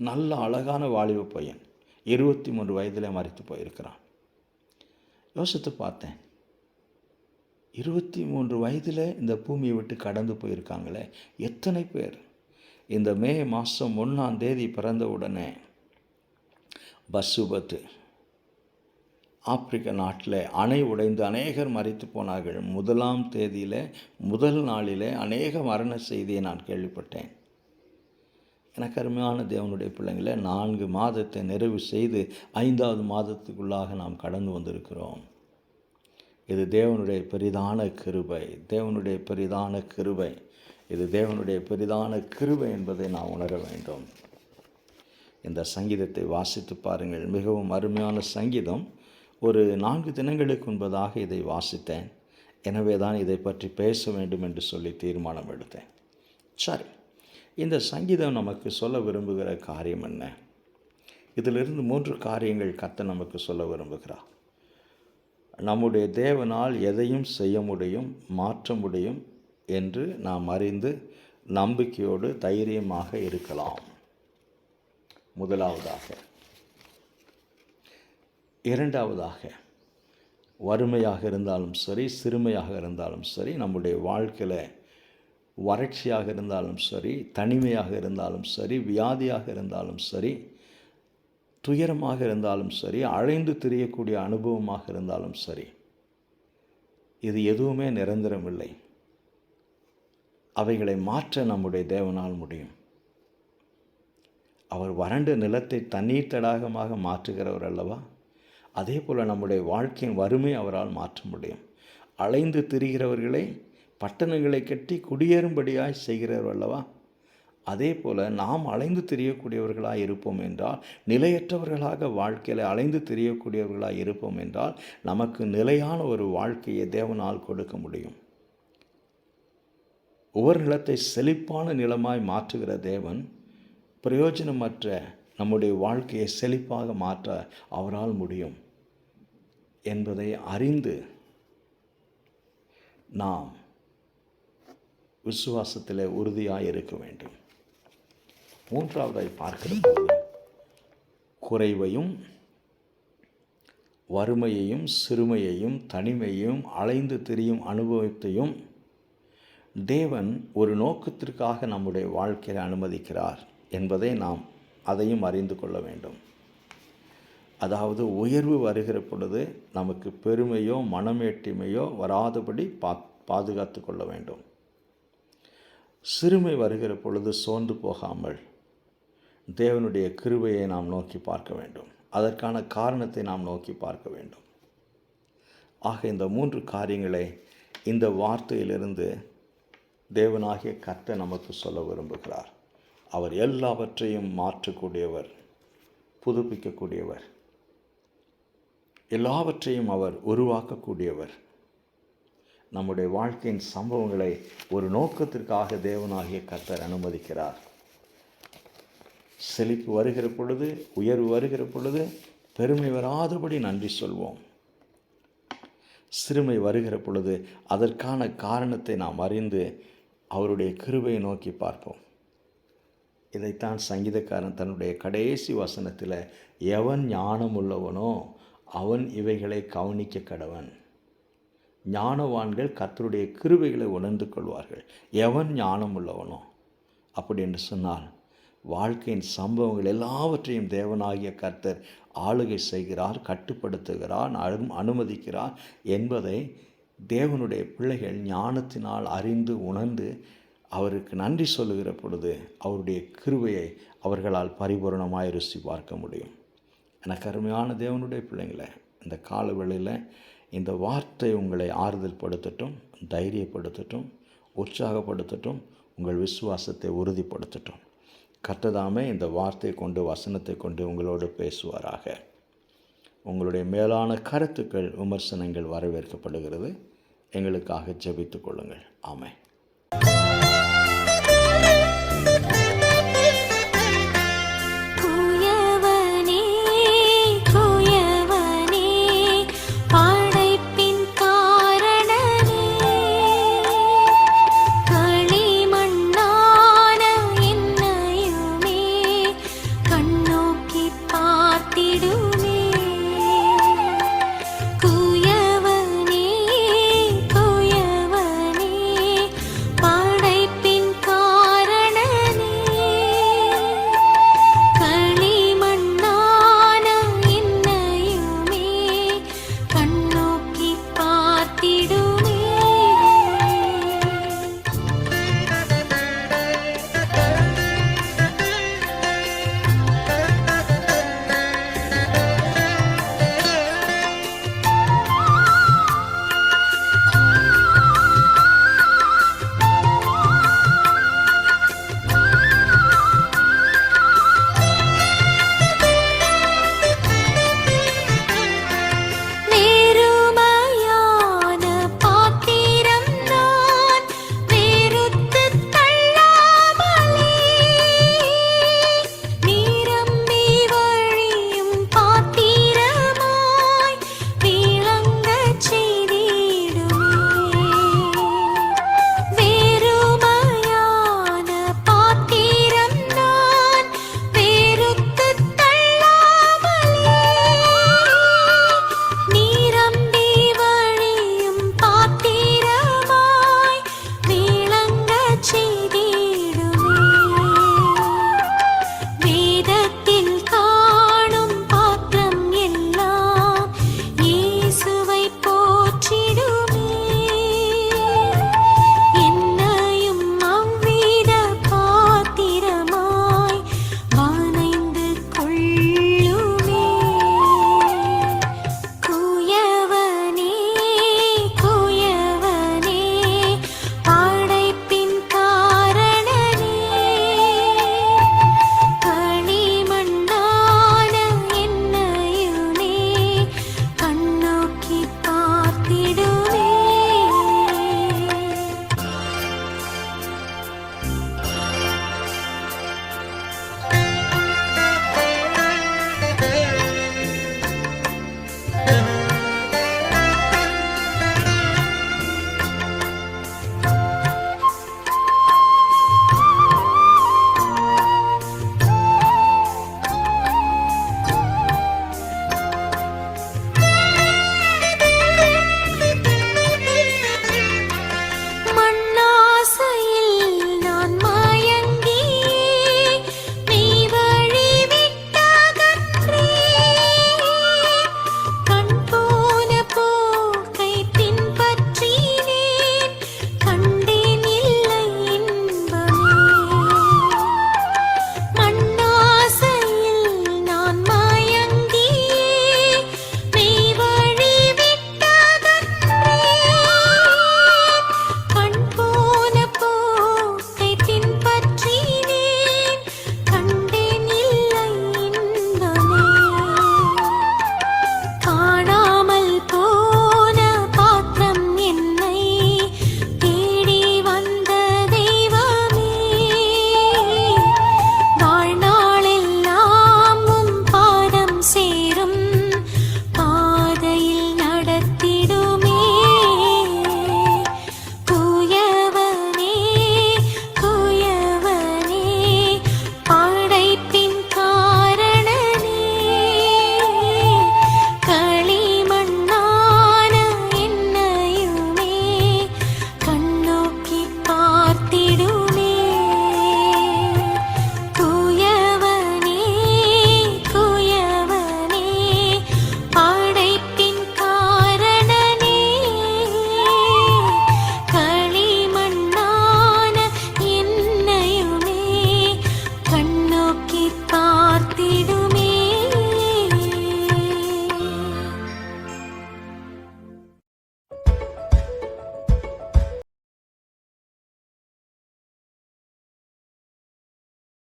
நல்ல அழகான வாலிப பையன் 23 வயதிலே மரித்து போயிருக்கிறான். யோசித்து பார்த்தேன், 23 வயதில் இந்த பூமியை விட்டு கடந்து போயிருக்காங்களே எத்தனை பேர். இந்த மே மாதம் 1ஆம் தேதி பிறந்த உடனே பஸ் விபத்து, ஆப்பிரிக்க நாட்டில் அணை உடைந்து அநேகர் மரித்து போனார்கள். 1ஆம் தேதியில் முதல் நாளிலே அநேக மரண செய்தியை நான் கேள்விப்பட்டேன். எனக்கு அருமையான தேவனுடைய பிள்ளைங்களை, 4 மாதத்தை நிறைவு செய்து 5ஆவது மாதத்துக்குள்ளாக நாம் கடந்து வந்திருக்கிறோம். இது தேவனுடைய பெரிதான கிருபை, தேவனுடைய பெரிதான கிருபை, இது தேவனுடைய பெரிதான கிருபை என்பதை நாம் உணர வேண்டும். இந்த சங்கீதத்தை வாசித்து பாருங்கள், மிகவும் அருமையான சங்கீதம். ஒரு 4 தினங்களுக்கு முன்பதாக இதை வாசித்தேன். எனவே தான் இதை பற்றி பேச வேண்டும் என்று சொல்லி தீர்மானம் எடுத்தேன். சரி, இந்த சங்கீதம் நமக்கு சொல்ல விரும்புகிற காரியம் என்ன? இதிலிருந்து 3 காரியங்கள் கர்த்தர் நமக்கு சொல்ல விரும்புகிறார். நம்முடைய தேவனால் எதையும் செய்ய முடியும், மாற்ற முடியும் என்று நாம் அறிந்து நம்பிக்கையோடு தைரியமாக இருக்கலாம். முதலாவதாக. 2வதாக, வறுமையாக இருந்தாலும் சரி, சிறுமையாக இருந்தாலும் சரி, நம்முடைய வாழ்க்கையில் வறட்சியாக இருந்தாலும் சரி, தனிமையாக இருந்தாலும் சரி, வியாதியாக இருந்தாலும் சரி, துயரமாக இருந்தாலும் சரி, அழைந்து திரியக்கூடிய அனுபவமாக இருந்தாலும் சரி, இது எதுவுமே நிரந்தரமில்லை. அவைகளை மாற்ற நம்முடைய தேவனால் முடியும். அவர் வறண்ட நிலத்தை தண்ணீர் தடாகமாக மாற்றுகிறவர் அல்லவா? அதே போல் நம்முடைய வாழ்க்கையின் வறுமை அவரால் மாற்ற முடியும். அலைந்து திரிகிறவர்களை பட்டணங்களை கட்டி குடியேறும்படியாய் செய்கிறவர் அல்லவா? அதே போல் நாம் அலைந்து திரியக்கூடியவர்களாக இருப்போம் என்றால், நிலையற்றவர்களாக வாழ்க்கையில் அலைந்து திரியக்கூடியவர்களாக இருப்போம் என்றால், நமக்கு நிலையான ஒரு வாழ்க்கையை தேவனால் கொடுக்க முடியும். ஒவ்வொரு நிலத்தை செழிப்பான நிலமாய் மாற்றுகிற தேவன், பிரயோஜனமற்ற நம்முடைய வாழ்க்கையை செழிப்பாக மாற்ற அவரால் முடியும் என்பதை அறிந்து நாம் விசுவாசத்தில் உறுதியாக இருக்க வேண்டும். 3ஆவதாய் பார்க்கிற போது, குறைவையும் வறுமையையும் சிறுமையையும் தனிமையையும் அலைந்து திரியும் அனுபவத்தையும் தேவன் ஒரு நோக்கத்திற்காக நம்முடைய வாழ்க்கையில் அனுமதிக்கிறார் என்பதை நாம் அதையும் அறிந்து கொள்ள வேண்டும். அதாவது உயர்வு வருகிற பொழுது நமக்கு பெருமையோ மனமேட்டிமையோ வராதபடி பாதுகாத்து கொள்ள வேண்டும். சிறுமை வருகிற பொழுது சோர்ந்து போகாமல் தேவனுடைய கிருபையை நாம் நோக்கி பார்க்க வேண்டும். அதற்கான காரணத்தை நாம் நோக்கி பார்க்க வேண்டும். ஆக இந்த 3 காரியங்களை இந்த வார்த்தையிலிருந்து தேவனாகிய கர்த்தர் நமக்கு சொல்ல விரும்புகிறார். அவர் எல்லாவற்றையும் மாற்றக்கூடியவர், புதுப்பிக்கக்கூடியவர், எல்லாவற்றையும் அவர் உருவாக்கக்கூடியவர். நம்முடைய வாழ்க்கையின் சம்பவங்களை ஒரு நோக்கத்திற்காக தேவனாகிய கர்த்தர் அனுமதிக்கிறார். செழிப்பு வருகிற பொழுது, உயர்வு வருகிற பொழுது பெருமை வராதபடி நன்றி சொல்வோம். சிறுமை வருகிற பொழுது அதற்கான காரணத்தை நாம் அறிந்து அவருடைய கிருபையை நோக்கி பார்ப்போம். இதைத்தான் சங்கீதக்காரன் தன்னுடைய கடைசி வசனத்தில், எவன் ஞானம் உள்ளவனோ அவன் இவைகளை கவனிக்க கடவன். ஞானவான்கள் கர்த்தருடைய கிருபைகளை உணர்ந்து கொள்வார்கள். எவன் ஞானம் உள்ளவனோ, அப்படி என்று சொன்னால் வாழ்க்கையின் சம்பவங்கள் எல்லாவற்றையும் தேவனாகிய கர்த்தர் ஆளுகை செய்கிறார், கட்டுப்படுத்துகிறார், அனுமதிக்கிறார் என்பதை தேவனுடைய பிள்ளைகள் ஞானத்தினால் அறிந்து உணர்ந்து அவருக்கு நன்றி சொல்லுகிற பொழுது அவருடைய கிருபையை அவர்களால் பரிபூரணமாய் ருசி பார்க்க முடியும். எனக்கு அருமையான தேவனுடைய பிள்ளைங்களை, இந்த காலவேளையில் இந்த வார்த்தை உங்களை ஆறுதல் படுத்தட்டும், தைரியப்படுத்தட்டும், உற்சாகப்படுத்தட்டும், உங்கள் விசுவாசத்தை உறுதிப்படுத்தட்டும். கர்த்ததாமே இந்த வார்த்தை கொண்டு, வசனத்தை கொண்டு உங்களோடு பேசுவாராக. உங்களுடைய மேலான கருத்துக்கள், விமர்சனங்கள் வரவேற்கப்படுகிறது. எங்களுக்காக ஜெபித்துக் கொள்ளுங்கள். ஆமென்.